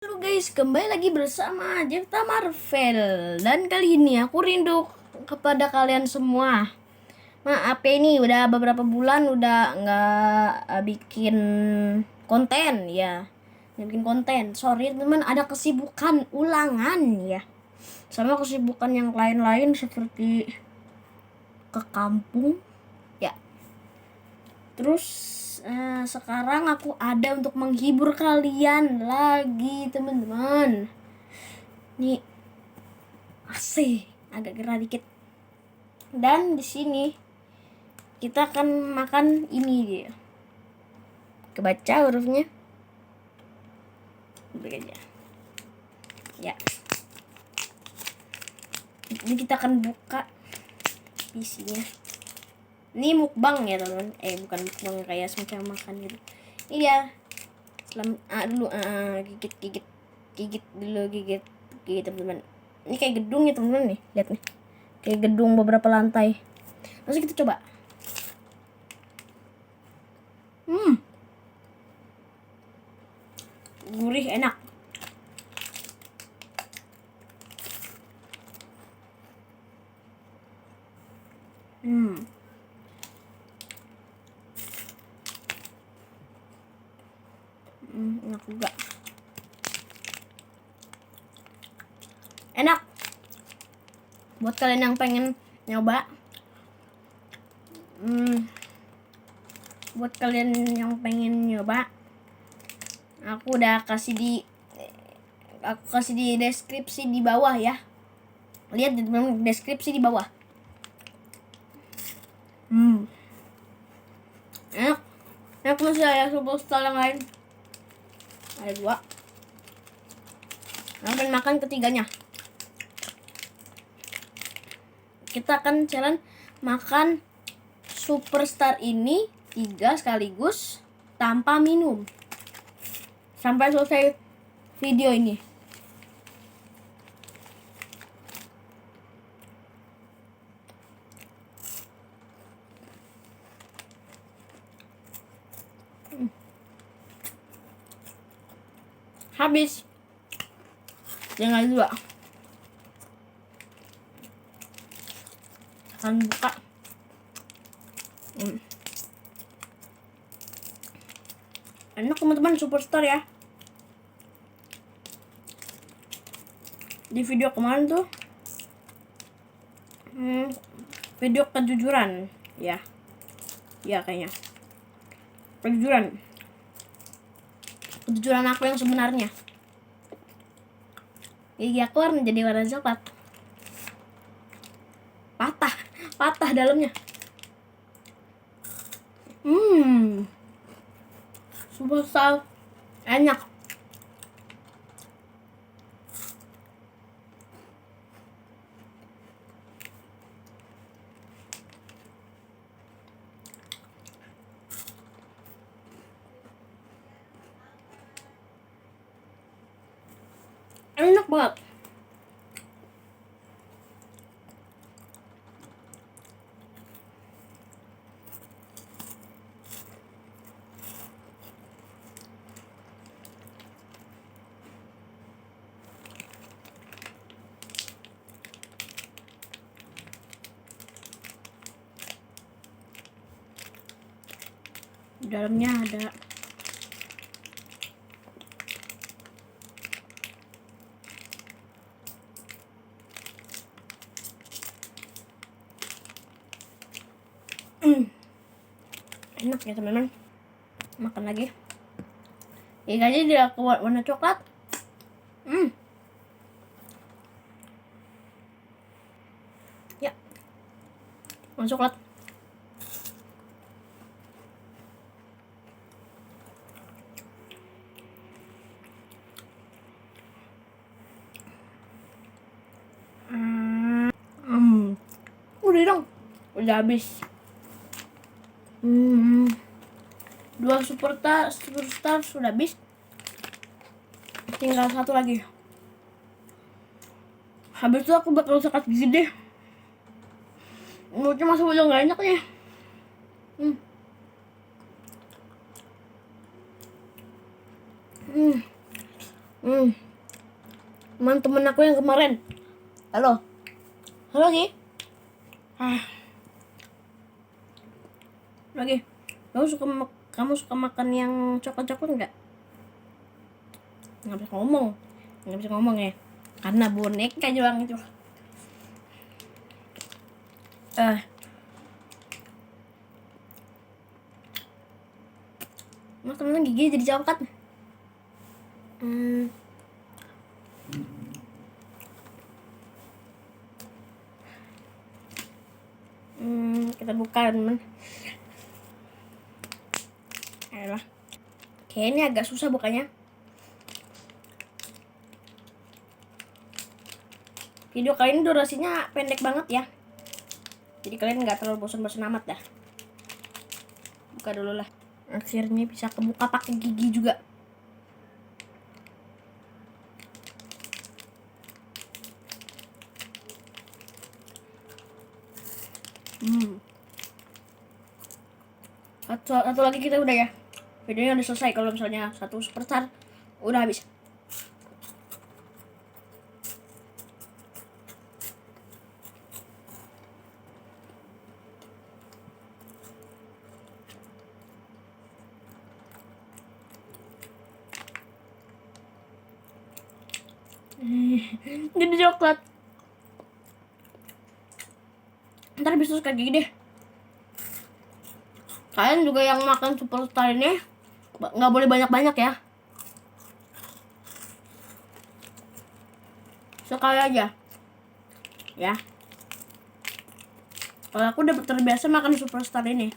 Halo guys, kembali lagi bersama Jepta Marvel. Dan kali ini aku rindu kepada kalian semua. Maaf ya, ini udah beberapa bulan udah nggak bikin konten ya. Nggak bikin konten. Sorry teman, ada kesibukan ulangan ya. Sama kesibukan yang lain-lain seperti ke kampung ya. Terus sekarang aku ada untuk menghibur kalian lagi teman-teman. Nih AC agak gerah dikit. Dan di sini kita akan makan ini dia. Kebaca hurufnya. Begini ya. Ini kita akan buka isinya. Ini mukbang ya teman. Bukan mukbang kayak semacam makan gitu. Ini ya. Dulu gigit dulu teman-teman. Ini kayak gedung ya teman-teman nih. Lihat nih. Kayak gedung beberapa lantai. Langsung kita coba. Gurih, enak. Enak juga. Enak. Buat kalian yang pengen nyoba. Buat kalian yang pengen nyoba, aku kasih di deskripsi di bawah ya. Lihat di deskripsi di bawah. Enak. Aku masih ada superstar yang lain. Ada 2. Aku pengen makan ketiganya. Kita akan challenge makan superstar ini 3 sekaligus tanpa minum sampai selesai video ini. Habis. Tinggal 2. Akan buka. Enak teman-teman, superstar ya. Di video kemarin tuh video kejujuran ya kayaknya kejujuran aku yang sebenarnya. Gigi aku warna jadi warna coklat. Patah dalamnya. Superstar enak. Enak banget. Di dalamnya ada enak ya teman-teman. Makan lagi. Ini aja dia warna coklat. Ya. Warna coklat. Udah dong. Udah habis. 2 superstar sudah habis. Tinggal 1 lagi. Habis itu aku bakal sikat gigi deh. Mulutnya masih udah gak enak nih. Teman-teman aku yang kemarin. Halo. Halo lagi. Lagi. Kamu suka makan yang coklat-coklat enggak? Nggak bisa ngomong ya. Karena boneka doang itu. Mas teman-teman gigi jadi coklat. Kita buka teman. Ayolah. Kayaknya agak susah bukanya. Video kali ini durasinya pendek banget ya. Jadi kalian nggak terlalu bosan-bosan amat dah. Buka dulu lah. Akhirnya bisa kebuka pakai gigi juga. Satu lagi kita udah ya. Videonya udah selesai kalau misalnya satu superstar udah habis. Jadi coklat. Ntar bisa suka gigi deh. Kalian juga yang makan superstar ini nggak boleh banyak-banyak ya. Sekali aja. Ya. Kalau aku udah terbiasa makan superstar ini,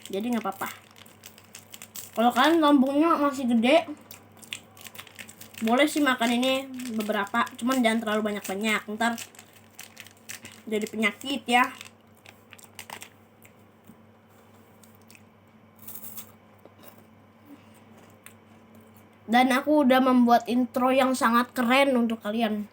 jadi nggak apa-apa. Kalau kalian lambungnya masih gede, boleh sih makan ini beberapa, cuman jangan terlalu banyak-banyak, ntar jadi penyakit ya. Dan aku udah membuat intro yang sangat keren untuk kalian.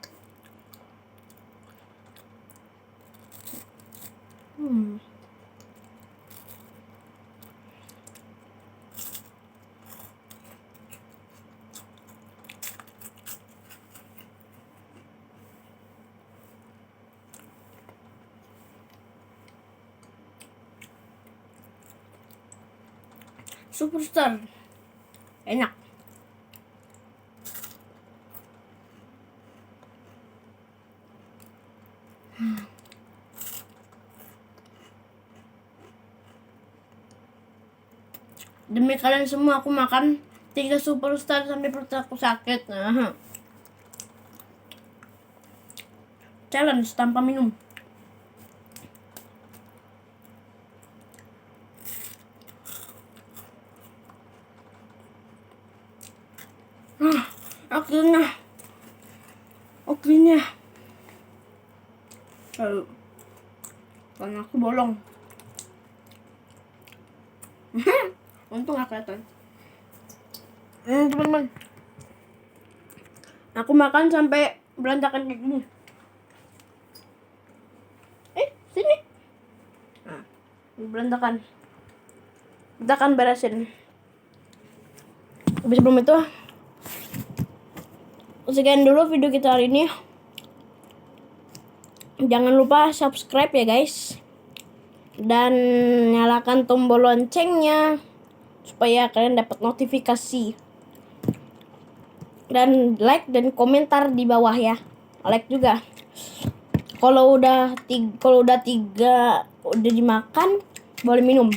Superstar enak. Demi kalian semua aku makan 3 superstar sampai perut aku sakit. Challenge tanpa minum. Akhirnya karena aku bolong. Untung gak kelihatan. Teman-teman, aku makan sampai berantakan kayak gini. Sini. Nah, berantakan. Kita akan beresin. Tapi sebelum itu, sekian dulu video kita hari ini. Jangan lupa subscribe ya guys, dan nyalakan tombol loncengnya supaya kalian dapat notifikasi, dan like dan komentar di bawah ya. Like juga. Kalau udah tiga udah dimakan boleh minum.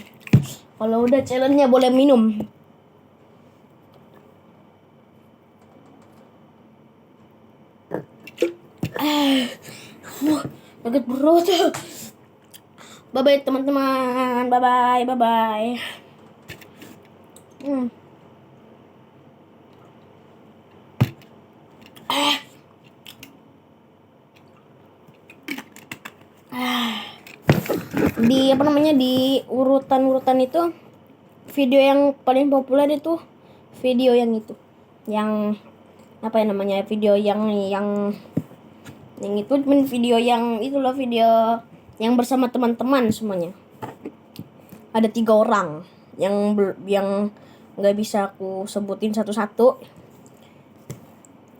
Kalau udah challenge-nya boleh minum. Sakit perut. Bye bye teman-teman. Bye bye. Di urutan itu video yang paling populer itu video yang itu. Yang apa ya namanya? Video yang itu video yang itulah, video yang bersama teman-teman semuanya. Ada 3 orang yang nggak bisa aku sebutin satu-satu.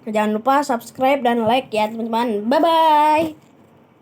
Jangan lupa subscribe dan like ya teman-teman. Bye bye.